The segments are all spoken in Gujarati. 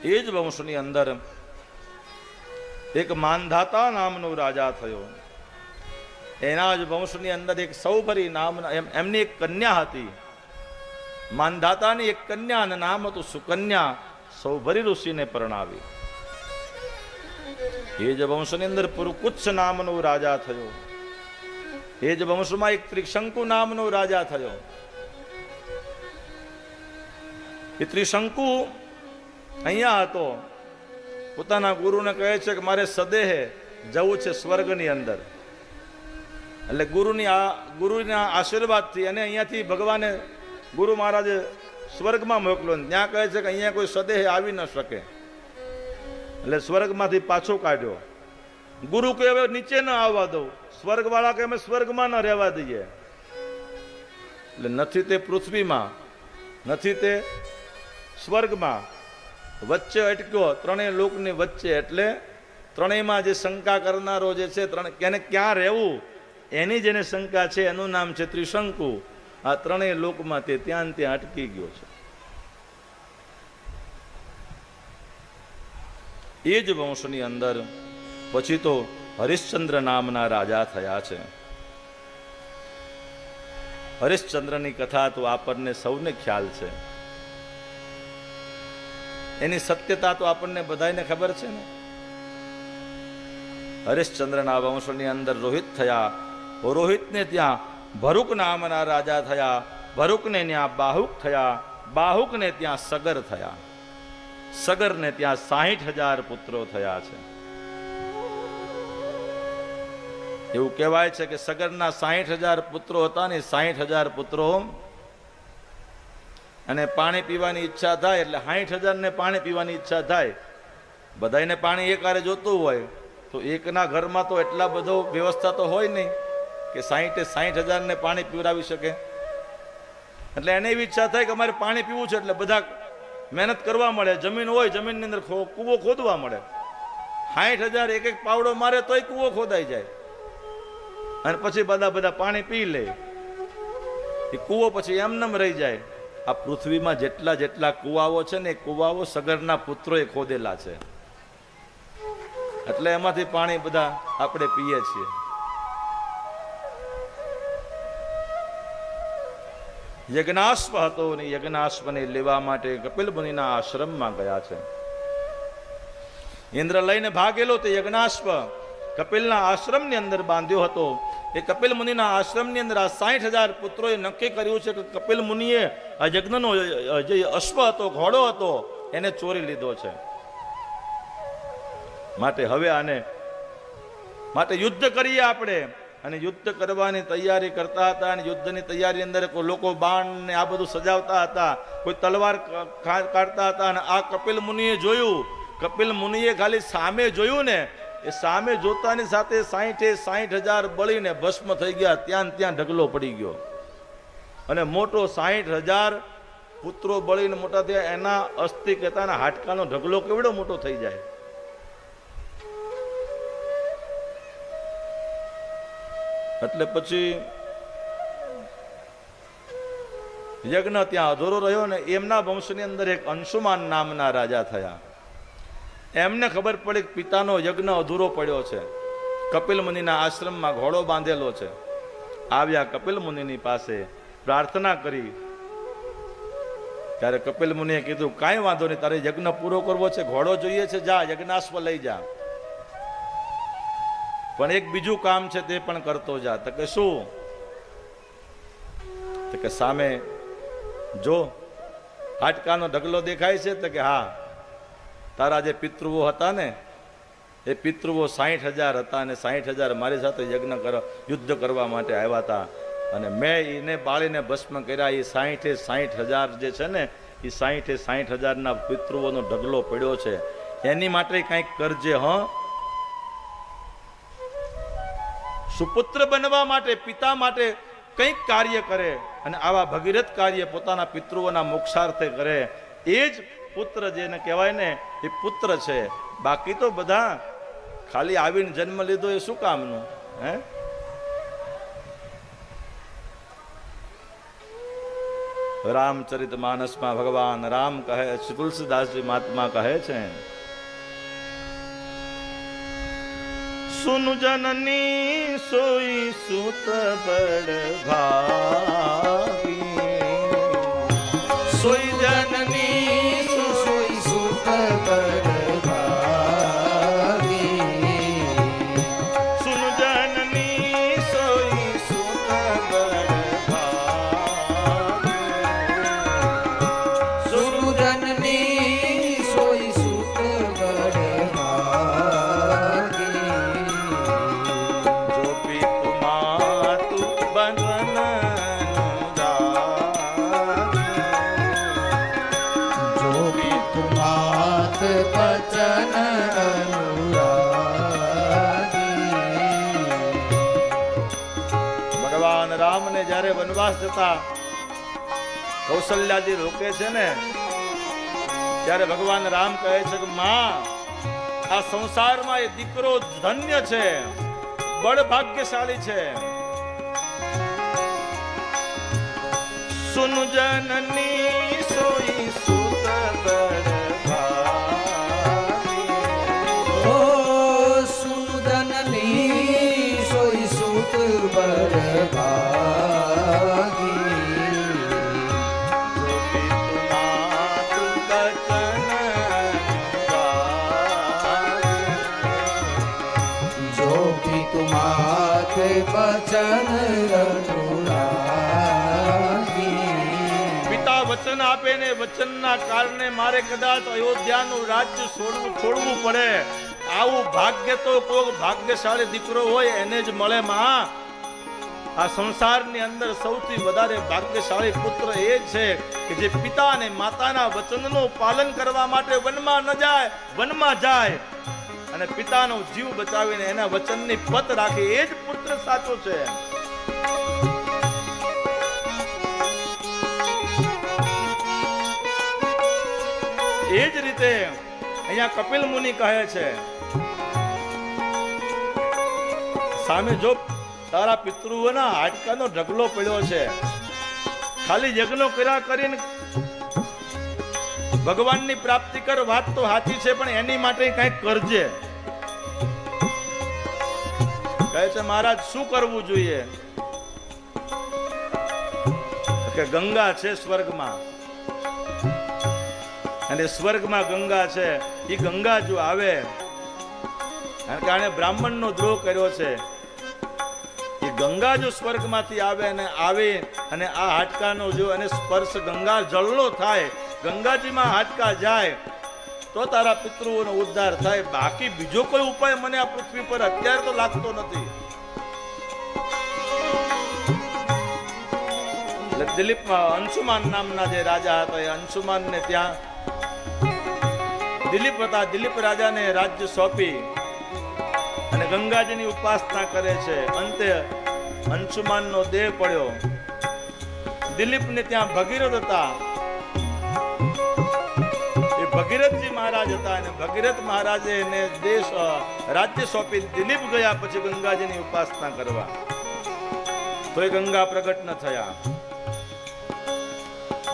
એ જ વંશની અંદર એક માનધાતા નામનો રાજા થયો. એના જ વંશની અંદર એક સૌભરી નામના એમની એક કન્યા હતી. માનધાતાની એક કન્યાનું નામ હતું સુકન્યા. સૌભરી ઋષિને પરણાવી. એ જ વંશની અંદર પુરુકુત્સ નામનો રાજા થયો. એ જ વંશમાં એક ત્રિશંકુ નામનો રાજા થયો. એ ત્રિશંકુ અહીંયા હતો. પોતાના ગુરુને કહે છે કે મારે સદેહે જવું છે સ્વર્ગની અંદર. એટલે ગુરુના આશીર્વાદથી અને અહીંયાથી ભગવાને ગુરુ મહારાજે સ્વર્ગમાં મોકલો. ત્યાં કહે છે કે અહીંયા કોઈ સદેહે આવી ન શકે. એટલે સ્વર્ગમાંથી પાછો કાઢ્યો. ગુરુ કે હવે નીચે ન આવવા દઉં. સ્વર્ગવાળા કે અમે સ્વર્ગમાં ન રહેવા દઈએ. એટલે નથી તે પૃથ્વીમાં, નથી તે સ્વર્ગમાં, વચ્ચે અટક્યો ત્રણેય લોકની વચ્ચે. એટલે ત્રણેયમાં જે શંકા કરનારો જે છે, એને ક્યાં રહેવું એની જેને શંકા છે એનું નામ છે ત્રિશંકુ. આ ત્રણેય લોકમાં તે ત્યાં અટકી ગયો છે. એ જ વંશની અંદર પછી તો હરિશ્ચંદ્ર નામના રાજા થયા છે. હરિશ્ચંદ્રની કથા તો આપણને સૌને ખ્યાલ છે. એની સત્યતા તો આપણને બધાને ખબર છે ને. હરિશ્ચંદ્રના વંશની અંદર રોહિત થયા. રોહિતને ત્યાં ભરૂક નામના રાજા થયા. ભરૂકને ત્યાં બાહુક થયા. બાહુકને ત્યાં સગર થયા. સગરને ત્યાં 60,000 પુત્રો થયા છે. એવું કહેવાય છે કે સગરના 60,000 પુત્રો હતા ને 60,000 પુત્રો અને પાણી પીવાની ઈચ્છા થાય એટલે 60,000 ને પાણી પીવાની ઈચ્છા થાય. બધાને પાણી એકારે જોતું હોય તો એકના ઘરમાં તો એટલા બધો વ્યવસ્થા તો હોય નહીં કે 60,000 ને પાણી પીવડાવી શકે. એટલે એને એવી ઈચ્છા થાય કે અમારે પાણી પીવું છે. એટલે બધા મહેનત કરવા મળે. જમીન હોય, જમીનની અંદર કૂવો ખોદવા મળે. 60,000 એક એક પાવડો મારે તોય કૂવો ખોદાઈ જાય. અને પછી બધા પાણી પી લે. એ કૂવો પછી એમનેમ રહી જાય. આ પૃથ્વીમાં જેટલા કુવાઓ છે ને એ કુવાઓ સગરના પુત્રોએ ખોદેલા છે. એટલે એમાંથી પાણી બધા આપણે પીએ છીએ. યજ્ઞાશ્વ હતો ને યજ્ઞાશ્વને લેવા માટે કપિલ મુનિના આશ્રમમાં ગયા છે. ઇન્દ્ર લઈને ભાગેલો તે યજ્ઞાશ્વ કપિલના આશ્રમની અંદર બાંધ્યો હતો. એ કપિલ મુનિના આશ્રમની અંદર આ 60,000 પુત્રોએ નક્કી કર્યું છે કે કપિલ મુનિએ આ યજ્ઞનો જે અશ્વ હતો, ઘોડો હતો, એને ચોરી લીધો છે. માટે હવે માટે યુદ્ધ કરીએ આપણે. અને યુદ્ધ કરવાની તૈયારી કરતા હતા. અને યુદ્ધની તૈયારી અંદર લોકો બાણ ને આ બધું સજાવતા હતા, કોઈ તલવાર કાઢતા હતા. અને આ કપિલ મુનિએ જોયું. કપિલ મુનિએ ખાલી સામે જોયું ને, એ સામે જોતાની સાથે 60,000 બળીને ભસ્મ થઈ ગયા. ત્યાં ઢગલો પડી ગયો. અને મોટો 60,000 પુત્રો બળીને મોટા થયા. એના અસ્થિ કહેતા હાડકાનો ઢગલો કેવડો મોટો થઈ જાય. એટલે પછી યજ્ઞ ત્યાં અધૂરો રહ્યો ને એમના વંશની અંદર એક અંશુમાન નામના રાજા થયા. એમને ખબર પડી કે પિતાનો યજ્ઞ અધૂરો પડ્યો છે. કપિલ મુનિના આશ્રમમાં ઘોડો બાંધેલો છે. આવ્યા કપિલ મુનિની પાસે, પ્રાર્થના કરી. ત્યારે કપિલ મુનિએ કીધું કાંઈ વાંધો નહીં, તારે યજ્ઞ પૂરો કરવો છે, ઘોડો જોઈએ છે, જા યજ્ઞાશ્વ લઈ જા. પણ એક બીજું કામ છે તે પણ કરતો જા. તો કે શું? તો કે સામે જો હાડકાનો ઢગલો દેખાય છે? તો કે હા, તારા જે પિતૃઓ હતા ને એ પિતૃઓ 60,000 હતા. અને 60,000 મારી સાથે યુદ્ધ કરવા માટે આવ્યા હતા. અને મેં એને બાળીને ભસ્મ કર્યા. એ 60,000 જે છે ને એ 60,000ના પિતૃઓનો ઢગલો પડ્યો છે. એની માટે કંઈક કરજે. સુપુત્ર બનવા માટે, પિતા માટે કંઈક કાર્ય કરે. અને આવા ભગીરથ કાર્ય પોતાના પિતૃઓના મોક્ષાર્થે કરે. એ જ પુત્ર જેને કહેવાય ને એ પુત્ર છે. બાકી તો બધા ખાલી આવીને જન્મ લીધો એ શું કામનું? હે, રામચરિત માનસમાં ભગવાન રામ કહે છે, તુલસીદાસજી મહાત્મા કહે છે, સુન જનની સોઈ સુત બડ ભાગી, સોઈ જનની સોઈ સુત બડ જયારે વનવાસ જતા કૌશલ્યાજી રોકે છે ને, ત્યારે ભગવાન રામ કહે છે કે માં, આ સંસારમાં એ દીકરો ધન્ય છે, બળ ભાગ્યશાળી છે. સુન જનની સોઈ સુત બડ ભાગી, ઓ સુન જનની સોઈ સુત બડ ભાગી, પિતા વચન આપે ને વચનના કારણે મારે કદાચ અયોધ્યાનું રાજ્ય છોડવું પડે. આવું ભાગ્ય તો કોઈ ભાગ્યશાળી દીકરો હોય એને જ મળે. માં, આ સંસારની અંદર સૌથી વધારે ભાગ્યશાળી પુત્ર એ છે કે જે પિતા અને માતાના વચનનું પાલન કરવા માટે વનમાં ન જાય, વનમાં જાય અને પિતાનો જીવ બચાવીને એના વચનની પત રાખે, એ જ પુત્ર સાચો છે. એ જ રીતે અહીંયા કપિલ મુનિ કહે છે, સામે જો તારા પિતૃઓના હાડકાનો ઢગલો પડ્યો છે, ખાલી યજ્ઞો કર્યા કરીને ભગવાનની પ્રાપ્તિ કર, વાત તો સાચી છે, પણ એની માટે કંઈક કરજે. કહે છે મહારાજ શું કરવું જોઈએ? કે ગંગા છે સ્વર્ગમાં, અને સ્વર્ગમાં ગંગા છે. એ ગંગા જો આવે, કારણ કે આને બ્રાહ્મણનો દ્રોહ કર્યો છે, એ ગંગા જો સ્વર્ગમાંથી આવે અને આ હાડકાનો જો અને સ્પર્શ ગંગા જળનો થાય, ગંગાજીમાં હાડકા જાય તો તારા પિતૃઓનો ઉદ્ધાર થાય. બાકી બીજો કોઈ ઉપાય મને આ પૃથ્વી પર અત્યારે તો લાગતો નથી. એટલે દિલીપમાં અંશુમાન નામના જે રાજા હતા, એ અંશુમાનને ત્યાં દિલીપ હતા, દિલીપ રાજાને રાજ્ય સોંપી અને ગંગાજીની ઉપાસના કરે છે. અંતે અંશુમાનનો દેહ પડ્યો. દિલીપને ત્યાં ભગીરથ હતા, એ ભગીરથજી મહારાજ હતા, અને ભગીરથ મહારાજે એને રાજ્ય સોંપી દિલીપ ગયા પછી ગંગાજીની ઉપાસના કરવા, તો એ ગંગા પ્રગટ ન થયા.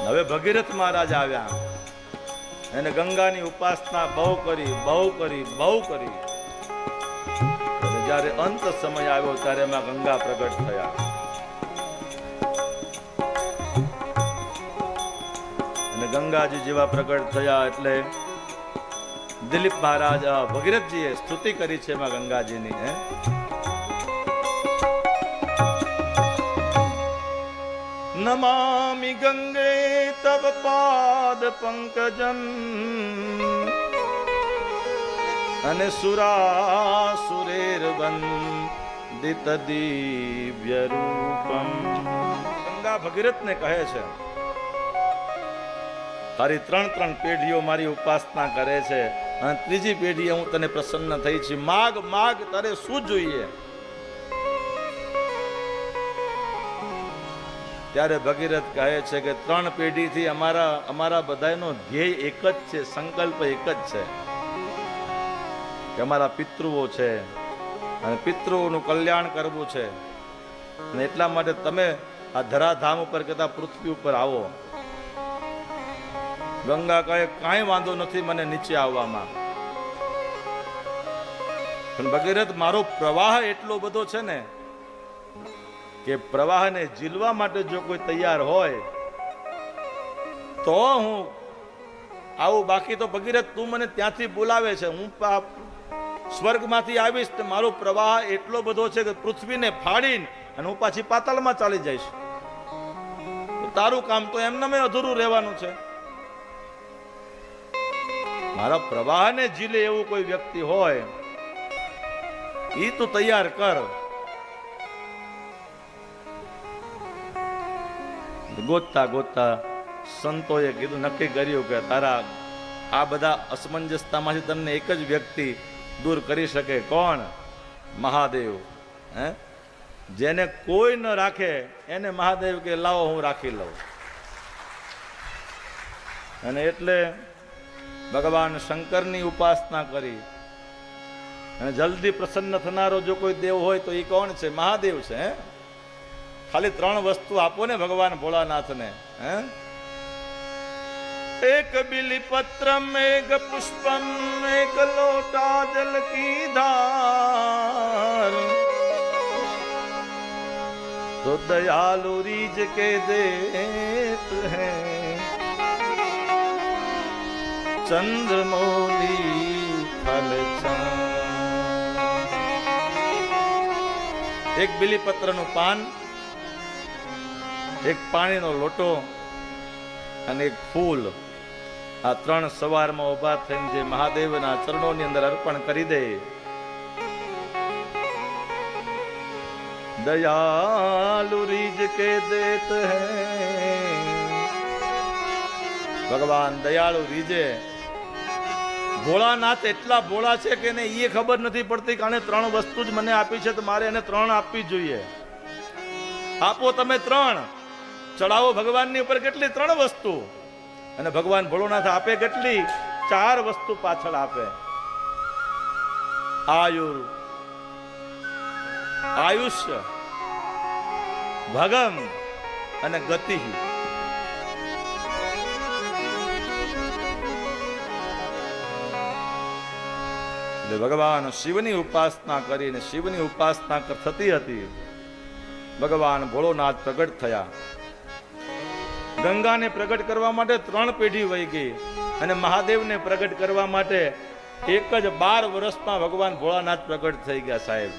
હવે ભગીરથ મહારાજ આવ્યા, એને ગંગાની ઉપાસના બહુ કરી. જ્યારે અંત સમય આવ્યો ત્યારે એમાં ગંગા પ્રગટ થયા. અને ગંગાજી જેવા પ્રગટ થયા એટલે દિલીપ મહારાજ ભગીરથજીએ સ્તુતિ કરી છે એમાં ગંગાજીની. નમામિ ગંગે તવ પાદ પંકજમ અને સુરાસુરેર વંદિત દિવ્ય રૂપમ. ગંગા ભગીરથને કહે છે, તારી 3 પેઢીઓ મારી ઉપાસના કરે છે, અને ત્રીજી પેઢીએ હું તને પ્રસન્ન થઈ છું. માગ તારે શું જોઈએ? ત્યારે ભગીરથ કહે છે કે 3 પેઢીથી અમારા બધાનો ધ્યેય એક જ છે, સંકલ્પ એક જ છે કે અમારા પિતૃઓ છે અને પિતૃઓનું કલ્યાણ કરવું છે. અને એટલા માટે તમે આ ધરાધામ ઉપર કહેતા પૃથ્વી ઉપર આવો. ગંગા કહે કાંઈ વાંધો નથી મને નીચે આવવામાં, પણ ભગીરથ મારો પ્રવાહ એટલો બધો છે ને કે પ્રવાહને ઝીલવા માટે જો કોઈ તૈયાર હોય તો હું આવું, બાકી તો ભગીરથ તું મને ત્યાંથી બોલાવે છે, હું સ્વર્ગમાંથી આવીશ તો મારો પ્રવાહ એટલો બધો છે કે પૃથ્વીને ફાડીને અને હું પાછી પાતાળમાં ચાલી જઈશ. તારું કામ તો એમને મેં અધૂરું રહેવાનું છે. મારા પ્રવાહને ઝીલે એવું કોઈ વ્યક્તિ હોય ઈ તું તૈયાર કર. ગોતતા ગોતતા સંતોએ કીધું, નક્કી કર્યું કે તારા આ બધા અસમંજસતામાંથી તમને એક જ વ્યક્તિ દૂર કરી શકે. કોણ? મહાદેવ. હે, જેને કોઈ ન રાખે એને મહાદેવ કે લાવો હું રાખી લઉં. અને એટલે ભગવાન શંકરની ઉપાસના કરી અને જલ્દી પ્રસન્ન થનારો જો કોઈ દેવ હોય તો એ કોણ છે? મહાદેવ છે. હે, ખાલી 3 વસ્તુ આપો ને ભગવાન ભોળાનાથને. હે, એક બિલીપत्रम एक पुष्पम एक लोटा जल की धार तो दयालु रीज के देत हैं चंद्रमौली फल छां. એક બિલીપત્રનું પાન, એક પાણીનો લોટો અને એક ફૂલ, આ 3 સવારમાં ઉભા થઈને જે મહાદેવના ચરણોની અંદર અર્પણ કરી દે, દયાલુ રીજ કે દેત હૈ. ભગવાન દયાળુ રીજે. ભોળાનાથ એટલા ભોળા છે કે એને એ ખબર નથી પડતી કે આને 3 વસ્તુ જ મને આપી છે તો મારે એને 3 આપવી જોઈએ. આપો તમે 3, ચડાવો ભગવાનની ઉપર કેટલી? 3 વસ્તુ. અને ભગવાન ભોળોનાથ આપે કેટલી? 4 વસ્તુ પાછળ આપે. આયુષ્ય, ભગમ અને ગતિ. ભગવાન શિવની ઉપાસના કરીને શિવની ઉપાસના થતી હતી. ભગવાન ભોળોનાથ પ્રગટ થયા. ગંગાને પ્રગટ કરવા માટે 3 પેઢી વહી ગઈ અને મહાદેવને પ્રગટ કરવા માટે એક જ 12 વર્ષમાં ભગવાન ભોળાનાથ પ્રગટ થઈ ગયા. સાહેબ,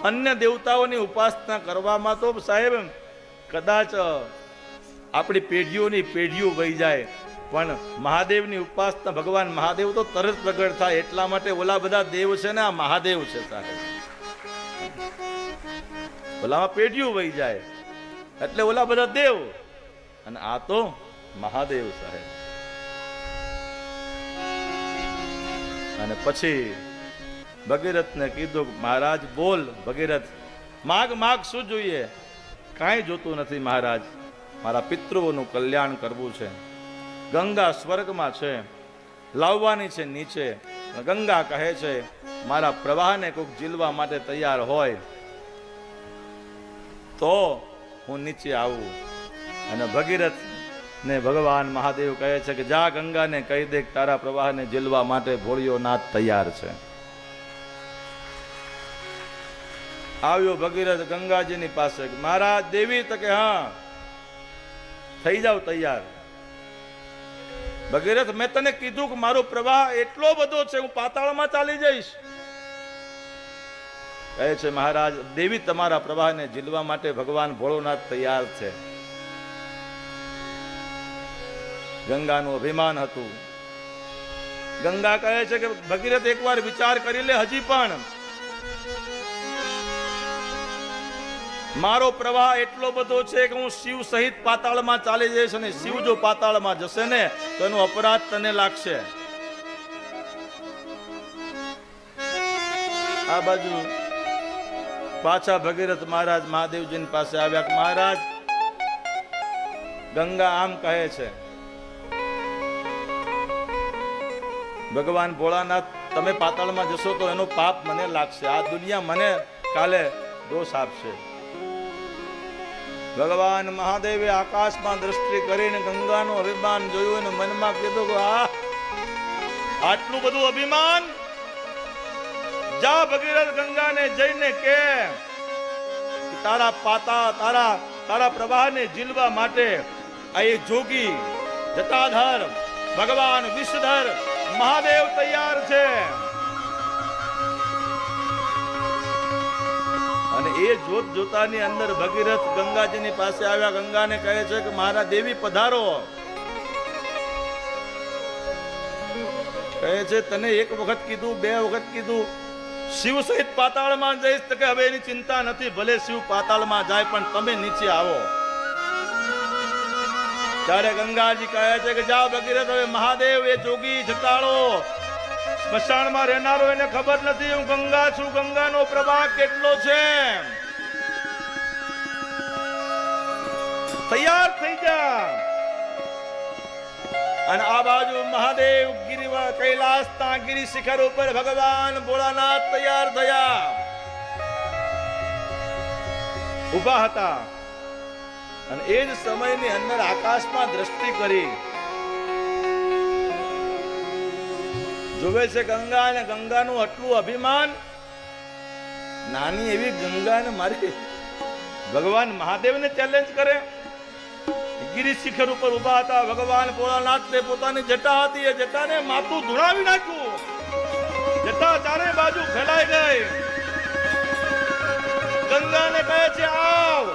અન્ય દેવતાઓની ઉપાસના કરવામાં તો સાહેબ કદાચ આપણી પેઢીઓની પેઢીઓ વહી જાય, પણ મહાદેવની ઉપાસના ભગવાન મહાદેવ તો તરત પ્રગટ થાય. એટલા માટે ઓલા બધા દેવ છે ને આ મહાદેવ છે સાહેબ. ઓલામાં પેઢીઓ વહી જાય એટલે ઓલા બધા દેવ અને આ તો મહાદેવ સાહેબ. અને પછી ભગીરથને કીધું, મહારાજ બોલ ભગીરથ, માગ માગ, શું જોઈએ? કાંઈ જોતું નથી મહારાજ, મારા પિતૃઓનું કલ્યાણ કરવું છે. ગંગા સ્વર્ગમાં છે, લાવવાની છે નીચે. ગંગા કહે છે મારા પ્રવાહને કોઈક ઝીલવા માટે તૈયાર હોય તો હું નીચે આવું. અને ભગીરથ ને ભગવાન મહાદેવ કહે છે કે જા ગંગાને કહી દે તારા પ્રવાહને ઝીલવા માટે ભોળિયોનાથ તૈયાર છે. આવ્યો ભગીરથ ગંગાજીની પાસે. મહારાજ દેવી તો કે હા થઈ જાવ તૈયાર. ભગીરથ મેં તને કીધું કે મારો પ્રવાહ એટલો બધો છે હું પાતાળમાં ચાલી જઈશ. કહે છે મહારાજ દેવી તમારા પ્રવાહને ઝીલવા માટે ભગવાન ભોળોનાથ તૈયાર છે. ગંગાનું અભિમાન હતું. ગંગા કહે છે કે ભગીરથ એકવાર વિચાર કરી લે, હજી પણ મારો પ્રવાહ એટલો બધો છે કે હું શિવ સહિત પાતાળમાં ચાલી જઈશ અને શિવ જો પાતાળમાં જશે ને તો એનો અપરાધ તને લાગશે. આ બાજુ પાછા ભગીરથ મહારાજ મહાદેવજીની પાસે આવ્યા કે મહારાજ ગંગા આમ કહે છે, ભગવાન ભોળાનાથ તમે પાતાળમાં જશો તો એનો પાપ મને લાગશે. આ દુનિયા મને કાલે દોષ આપશે. ભગવાન મહાદેવે આકાશમાં દ્રષ્ટિ કરીને ગંગાનું અભિમાન જોયું અને મનમાં કીધું કે આટલું બધું અભિમાન, જા ભગીરથ ગંગાને જઈને કે તારા પ્રવાહને ઝીલવા માટે આ એ જોગી જટાધર ભગવાન વિષધર મહાદેવ તૈયાર છે. અને એ જોત જોતાની અંદર ભગીરથ ગંગાજીની પાસે આવ્યા. ગંગાને કહે છે કે મારા દેવી પધારો. કહે છે તને એક વખત કીધું, બે વખત કીધું, શિવ સહિત પાતાળમાં જઈશ તો કે હવે એની ચિંતા નથી, ભલે શિવ પાતાળમાં જાય પણ તમે નીચે આવો. ત્યારે ગંગાજી કહે છે કે જા ભગીરથ, હવે મહાદેવ એ જોગી જટાળો સ્મશાનમાં રહેનારો એને ખબર નથી હું ગંગા છું, ગંગાનો પ્રવાહ કેટલો છે. તૈયાર થઈ જા. અને આ બાજુ મહાદેવ ગિરિવા કૈલાસના ગિરી શિખર ઉપર ભગવાન ભોળાનાથ તૈયાર થયા, ઉભા હતા. અને એ જ સમયની અંદર આકાશમાં દ્રષ્ટિ કરી, જોવે છે ગંગા, અને ગંગાનું આટલું અભિમાન. નાની એવી ગંગાને મારી ભગવાન મહાદેવને ચેલેન્જ કરે. ગિરી શિખર ઉપર ઉભા હતા ભગવાન ભોળાનાથને પોતાની જટા હતી, એ જટાને માથું ધુણાવી નાખ્યું. જટા ચારે બાજુ ફેલાઈ ગઈ. ગંગાને કહે છે આવ.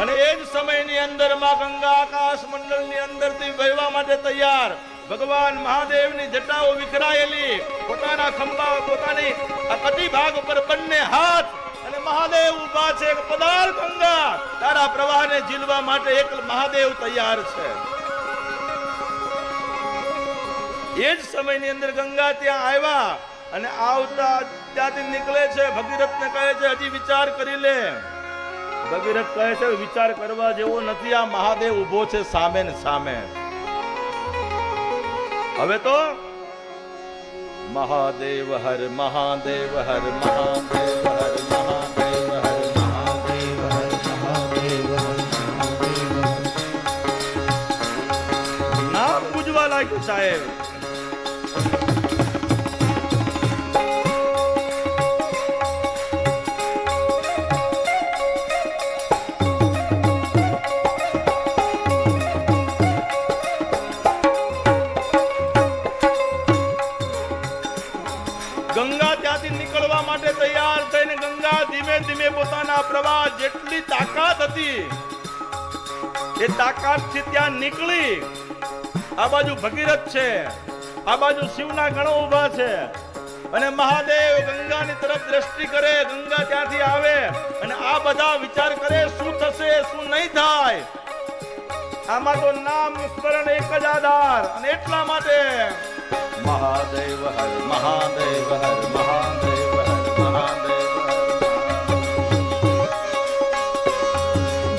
અને એ જ સમયની અંદર માં ગંગા આકાશ મંડળની અંદરથી વહેવા માટે તૈયાર. ભગવાન મહાદેવની જટાઓ વિખરાયેલી, પોતાના ખંભા, પોતાની કટી ભાગ ઉપર બંને હાથ, અને મહાદેવ ઉભા છે. પધાર ગંગા, તારા પ્રવાહને ઝીલવા માટે એક મહાદેવ તૈયાર છે. એ જ સમયની અંદર ગંગા ત્યાં આવ્યા, અને આવતા ત્યાંથી નીકળે છે. ભગીરથને કહે છે હજી વિચાર કરી લે. ભગીરથ કહે છે વિચાર કરવા જેવો નથી, આ મહાદેવ ઉભો છે સામે ને સામે. હવે તો મહાદેવ હર મહાદેવ હર મહાદેવ હર મહાદેવ હર મહાદેવ હર મહાદેવ હર નામ પૂજવા લાગ્યું સાહેબ. ગંગા ત્યાંથી નીકળવા માટે તૈયાર થઈને ગંગા ધીમે ધીમે પોતાના પ્રવાહ જેટલી તાકાત હતી એ તાકાતથી ત્યાં નીકળી. આ બાજુ ભગીરથ છે, આ બાજુ શિવના ગણો ઉભા છે, અને મહાદેવ ગંગાની તરફ દ્રષ્ટિ કરે. ગંગા ત્યાંથી આવે અને આ બધા વિચાર કરે શું થશે શું નહીં થાય. આમાં તો નામ સ્મરણ એક જ આધાર. અને એટલા માટે મહાદેવ હર મહાદેવ હર મહાદેવ હર મહાદેવ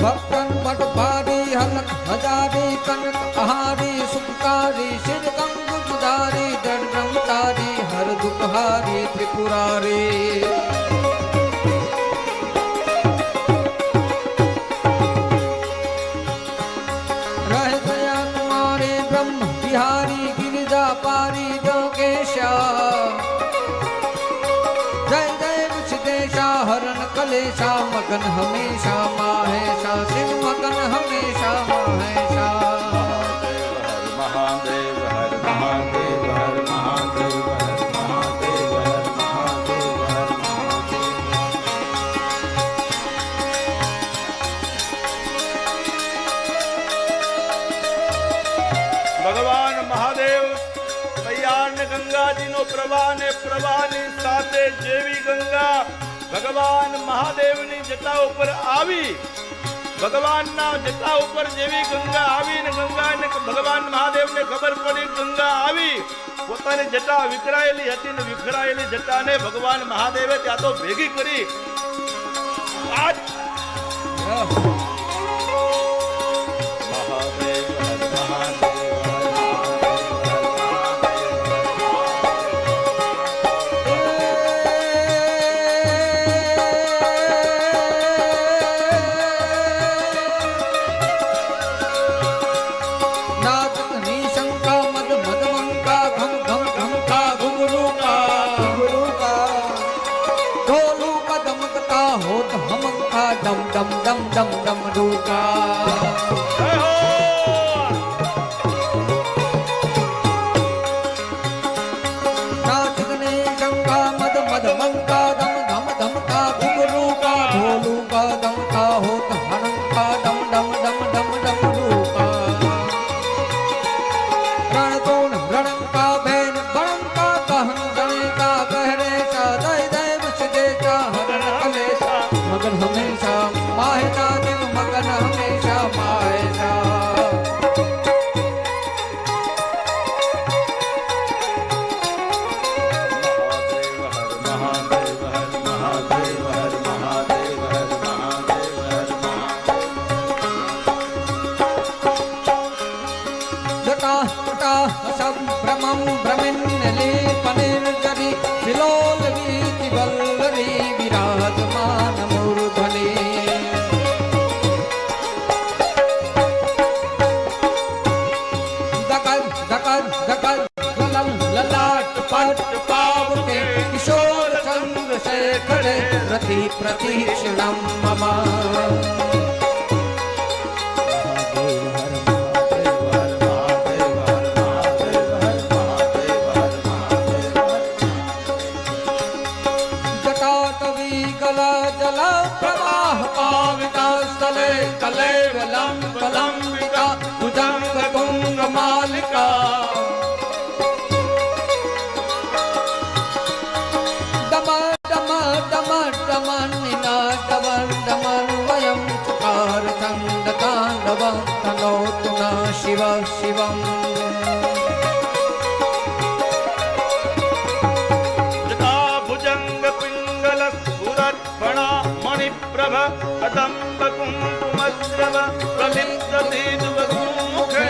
ભક્તન પટ ભારી હલક હજારી કનક આહારી સુખકારી શિર કંગુધારી જડ બ્રહ્મચારી હર દુઃખહારી ત્રિપુરારી. રહે દયા કુમારે બ્રહ્મ વિહારી गिरिजा पारी जोगेशा. जय जय विषदेशा हरण कलेशा मगन हमेशा माहेशा. शिव मगन हमेशा माहेशा. મહાદેવ હર મહાદેવ હર મહાદેવ હર મહાદેવ હર મહાદેવ હર ભગવાન મહાદેવ તૈયાર ને ગંગાજીનો પ્રવાહ ને પ્રવાહની સાથે જેવી ગંગા ભગવાન મહાદેવની જટા ઉપર આવી, ભગવાનના જટા ઉપર જેવી ગંગા આવી ને ગંગાને ભગવાન મહાદેવને ખબર પડી ગંગા આવી, પોતાની જટા વિખરાયેલી હતી ને વિખરાયેલી જટાને ભગવાન મહાદેવે ત્યાં તો ભેગી કરી. रणतोण रण का बैन बणम का कहन जने का कहरे सा दय दय विसदे सा हरण कलेसा मगन हमेशा माहेता दिव मगन हमेशा माहेता संभ्रमं भ्रमिन्नलीपनिर्जरी विलोल वीति वल्लरी विराजमान मूर्धनि दकल दकल दकल ज्वलं ललाट पट पावके किशोर चंद्रशेखर रति प्रतीक्षणं मम कलंबिका भुजंग कुंग मालिका दम दम दम दमनिना दमन दमन वयं चकार चंद तांडव तनोतु न शिव शिवम् भुजंग पिंगल सुरत्फणा मणिप्रभ कदम्ब कुंकुमद्रव प्रलिप्तति दुवमुखे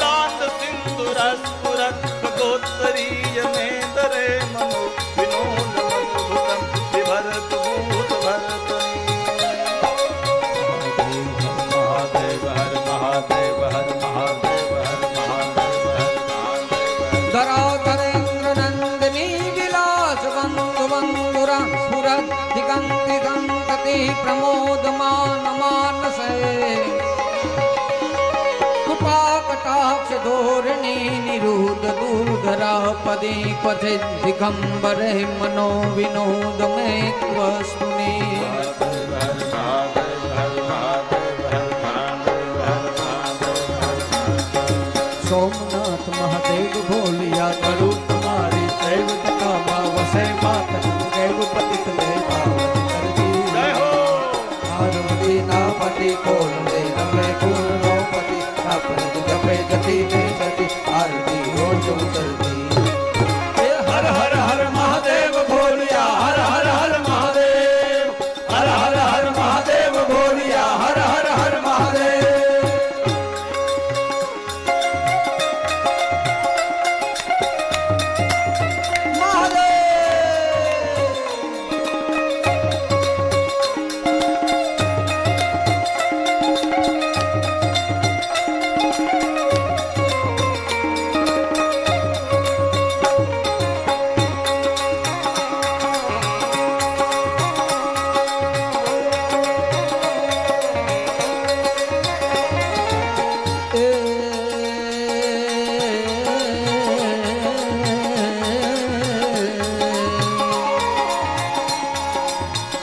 दान्त सिन्दूरस्फुरत् खगोत्तरीय नेतरे मनो विनोदमद्भुतं विभरतु भूतभर्तरि महादेव हर महादेव हर महादेव हर महादेव हर महादेव धराधरेन्द्र नंदिनी विलास बंधु बंधुरा स्फुरत् दिगंति गंतति प्रमोदमान मानसे कृपा कटाक्ष धोरणी निरुद दूरधरा पदे पथे दिगंबरे मनो विनोद में वस्तुनि सोमनाथ महादेव भोलिया करू तुम्हारी सेव तका वसे मात देव पतित देवा पार्वती नापति कोल दे नमे गुण रोपति अपने जपे गति में सती आरती हो जो उतरती हर हर हर महादेव भोलिया हर हर हर महादेव हर हर हर महादेव भोलिया हर हर हर महादेव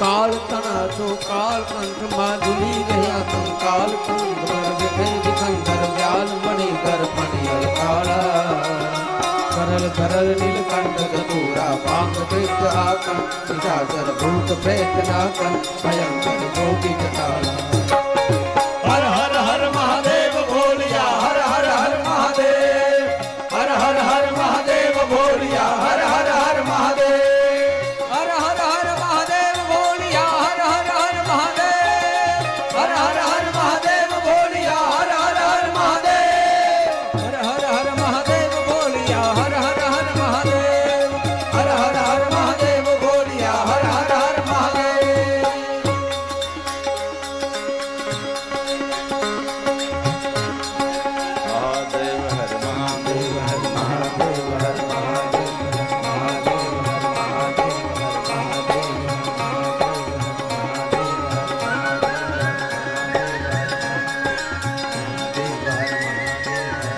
काल तना चो काल कंठ माधुली रहा तुम काल कंठ बर विभय दिखंकर व्याल मणि कर पनियल काला करल करल नीलकंठ धतूरा पांग कृत आकन निशाचर भूत प्रेत नाकन भयंकर जोगी जटाला हर हर हर महादेव भोलिया हर हर हर महादेव हर हर हर महादेव भोलिया हर हर हर महादेव हर हर हर महादेव भोलिया हर हर हर महादेव हर हर हर महादेव भोलिया हर हर हर महादेव हर हर हर महादेव भोलिया हर हर हर महादेव हर हर हर महादेव भोलिया हर हर हर महादेव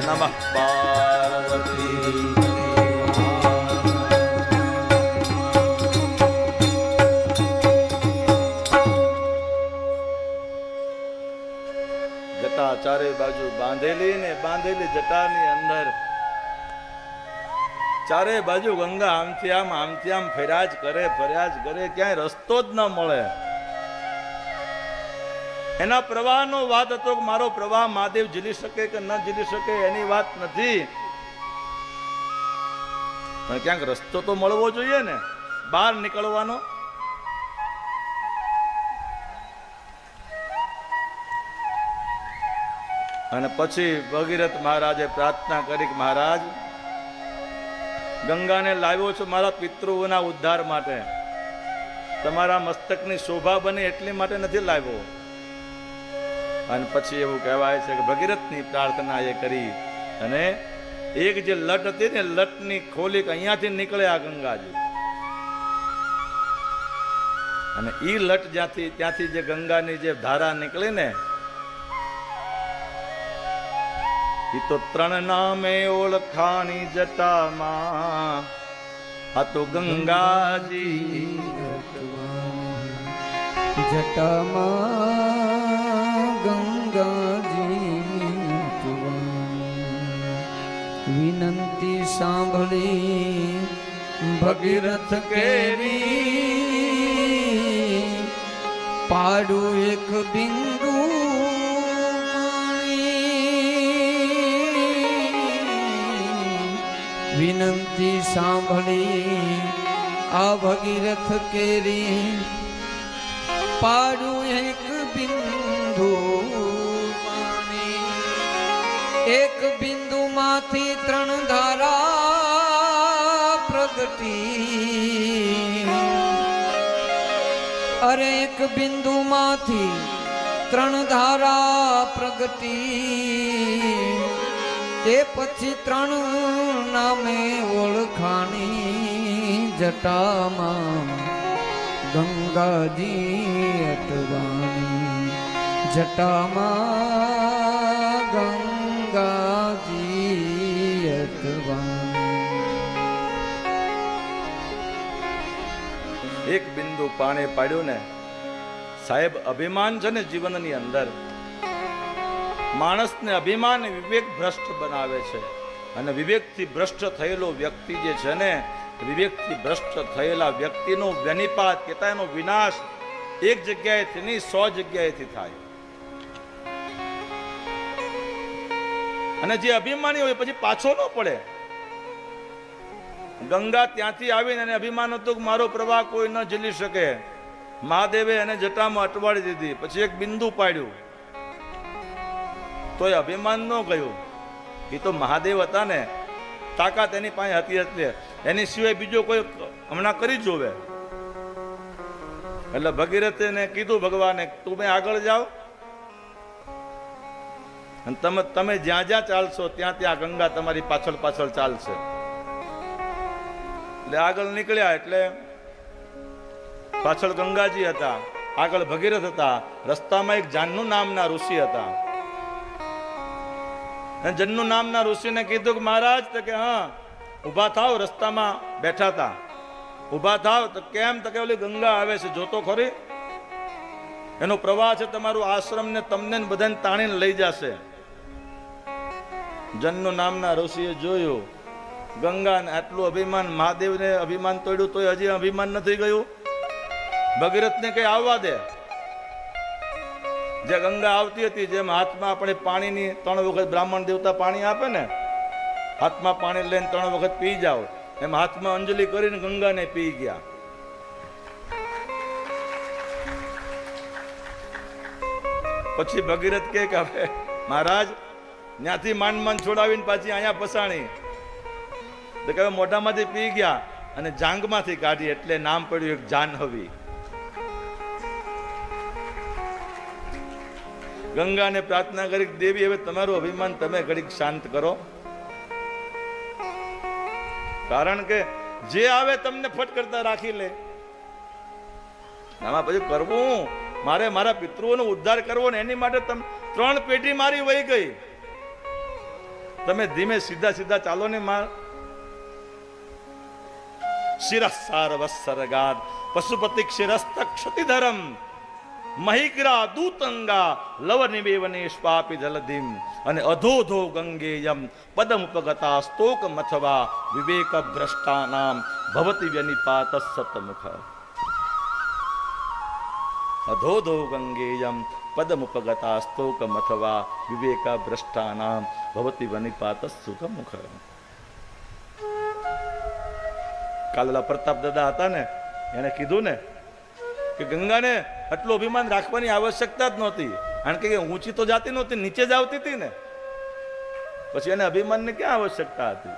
नमः पार्वती ચારે બાજુ બાંધેલી ને બાંધેલી જટાની અંદર ચારે બાજુ ગંગા આમથી આમ ફર્યા જ કરે, ક્યાંય રસ્તો જ ન મળે. એના પ્રવાહનો વાત હતો કે મારો પ્રવાહ મહાદેવ ઝીલી શકે કે ન ઝીલી શકે એની વાત નથી, પણ ક્યાંક રસ્તો તો મળવો જોઈએ ને બહાર નીકળવાનો. અને પછી ભગીરથ મહારાજે પ્રાર્થના કરી કે મહારાજ, ગંગાને લાવ્યો છો મારા પિતૃઓના ઉદ્ધાર માટે, તમારા મસ્તકની શોભા બને એટલી માટે નથી લાવ્યો. અને પછી એવું કહેવાય છે કે ભગીરથની પ્રાર્થના એ કરી અને એક જે લટ હતી ને લટની ખોલી અહીંયાથી નીકળે આ ગંગાજી, અને ઈ લટ ત્યાંથી જે ગંગાની જે ધારા નીકળી ને ઈ તો 3 નામે ઓળખાણી જટામાં, આ તો ગંગાજી જટામાં ગંગાજી વિનંતી સાંભળી ભગીરથ કેરી પાડું એક બિંદુ વિનંતી સાંભળી આ ભગીરથ કેરી પાડું એક બિંદુ પાણી, એક બિંદુ માંથી 3 ધારા પ્રગટી, અરે એક બિંદુ માંથી 3 ધારા પ્રગટી, તે પછી 3 નામે ઓળખાણી જટામાં ગંગાજી અટવાણી, જટામાં ગંગાજી અટવાણી. એક બિંદુ પાણી પાડ્યું ને સાહેબ, અભિમાન છે ને જીવનની અંદર માણસને અભિમાન વિવેક ભ્રષ્ટ બનાવે છે, અને વિવેકથી ભ્રષ્ટ થયેલો વ્યક્તિ જે છે ને, વિવેકથી ભ્રષ્ટ થયેલા વ્યક્તિનો વ્યનિપાત કહેતા એનો વિનાશ એક જગ્યાએથી નહીં 100 જગ્યાએથી થાય. અને જે અભિમાની હોય પછી પાછો ન પડે. ગંગા ત્યાંથી આવીને એને અભિમાન હતું કે મારો પ્રવાહ કોઈ ન ઝીલી શકે, મહાદેવે એને જટામાં અટવાડી દીધી, પછી એક બિંદુ પાડ્યું તો એ અભિમાન ન ગયું. એ તો મહાદેવ હતા ને, તાકાત એની પાસે હતી એટલે એની સિવાય બીજો કોઈ હમણાં કરી જોવે. એટલે ભગીરથને કીધું ભગવાને, તમે આગળ જાઓ અને તમે જ્યાં જ્યાં ચાલશો ત્યાં ત્યાં ગંગા તમારી પાછળ પાછળ ચાલશે. એટલે આગળ નીકળ્યા એટલે પાછળ ગંગાજી હતા, આગળ ભગીરથ હતા, રસ્તામાં એક જાન્નુ નામના ઋષિ હતા. જન્નુ નામના ઋષિને કીધું કે મહારાજ, તો કે હા ઊભા થાવ, રસ્તામાં બેઠા હતા, ઊભા થાવ. તો કેમ? તો કે ઓલી ગંગા આવે છે, જોતો ખરી, એનો પ્રવાહ છે તમારું આશ્રમ ને તમને બધાને તાણીને લઈ જશે. જન્નુ નામના ઋષિએ જોયું ગંગાને આટલું અભિમાન, મહાદેવને અભિમાન તોડ્યું તોય હજી અભિમાન નથી ગયું. ભગીરથને કઈ આવવા દે. જે ગંગા આવતી હતી, જેમ હાથમાં આપણે પાણીની 3 વખત બ્રાહ્મણ દેવતા પાણી આપે ને, હાથમાં પાણી લઈને 3 વખત પી જાઓ, એમ હાથમાં અંજલિ કરીને ગંગાને પી ગયા. પછી ભગીરથ કે હવે મહારાજ ત્યાંથી માંડ છોડાવીને પાછી અહીંયા પસાણી. તો કે મોઢામાંથી પી ગયા અને જાંગમાંથી કાઢી, એટલે નામ પડ્યું એક જાહ્નવી. ગંગાને પ્રાર્થના કરી, દેવી હવે તમારું અભિમાન તમે ઘડીક શાંત કરો, કારણ કે જે આવે તમને ફટ કરતા રાખી લે. આમાં પછી કરવું મારે, મારા પિતૃઓનો ઉદ્ધાર કરવો ને એની માટે 3 પેઢી મારી વહી ગઈ. તમે ધીમે સીધા ચાલો ને. શિરસાર વત્સરગાદ પશુપતિ ક્ષિરસ્ત ક્ષતિધરમ મહિગ્રા દૂતંગા લવ નિવેવને સ્વાપી જલધિમ અને અધોધો ગંગેયમ પદમ ઉપગતા સ્તોક મથવા વિવેક ભ્રષ્ટાનામ ભવતિ વ્યનિપાત સતમુખ. અધોધો ગંગેયમ પદમ ઉપગતા સ્તોક મથવા વિવેક ભ્રષ્ટાનામ ભવતિ વ્યનિપાત સુખમુખ. કાલેલા પ્રતાપ દાદા હતા ને, એને કીધું ને કે ગંગાને આટલું અભિમાન રાખવાની આવશ્યકતા જ નહોતી, કારણ કે ઊંચી તો જાતી નહોતી, નીચે જ આવતી હતી ને, પછી એને અભિમાનની ક્યાં આવશ્યકતા હતી?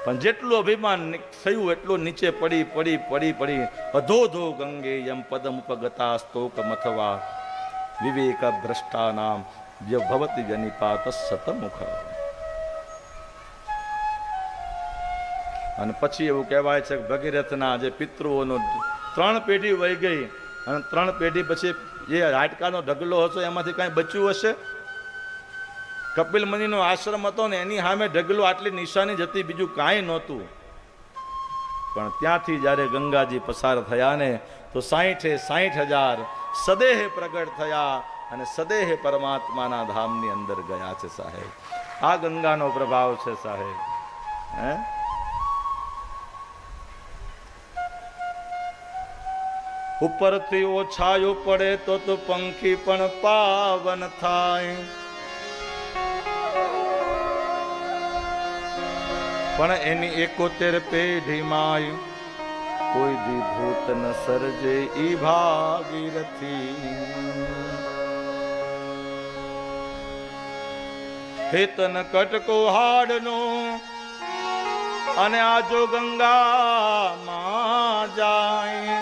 પણ જેટલું અભિમાન થયું એટલું નીચે પડી પડી પડી પડી અધોધો ગંગે યમ પદમ ઉપગતા સ્તોક મથવા વિવેક ભ્રષ્ટાનામ ભવતી વ્યનિપાત સતમુખ. અને પછી એવું કહેવાય છે કે ભગીરથના જે પિતૃઓનો 3 પેઢી વહી ગઈ, અને 3 પેઢી પછી જે હાડકાનો ઢગલો હતો એમાંથી કાંઈ બચ્યું હશે? કપિલ મુનિનો આશ્રમ હતો ને, એની સામે ઢગલો આટલી નિશાની જ હતી, બીજું કાંઈ નહોતું. પણ ત્યાંથી જ્યારે ગંગાજી પસાર થયા ને તો 60,000 સદેહે પ્રગટ થયા અને સદેહે પરમાત્માના ધામની અંદર ગયા છે સાહેબ. આ ગંગાનો પ્રભાવ છે સાહેબ. હે ઉપરથી ઓછાયું પડે તો પંખી પણ પાવન થાય, પણ એની 71 પેઢીમાં કોઈ દી ભૂત ન સર્જે ઈ ભાગીરથી. હેતન કટકો હાડનો અને આજો ગંગામાં જાય,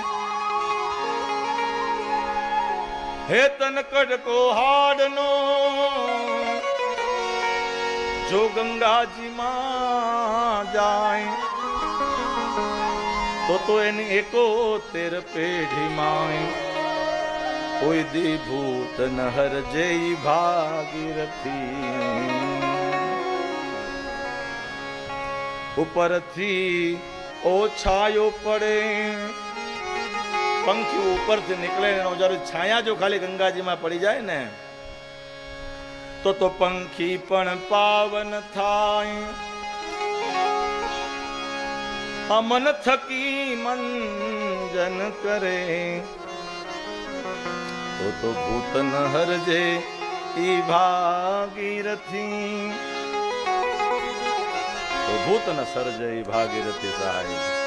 હેતન કટકો હાડનો જો ગંગાજીમાં જાય તો એની 71 પેઢીમાં કોઈ દી ભૂત નહર જય ભાગીરથી. ઉપરથી ઓછાયો પડે, પંખી ઉપરથી નીકળે એનો જ્યારે છાયા જો ખાલી ગંગાજીમાં પડી જાય ને તો પંખી પણ પાવન થાય. મન થકી મંજન કરે તો ભૂત ન હરજે ઈ ભાગીરથી. તો ભૂત ન સર્જે ઈ ભાગીરથી સાહેબ.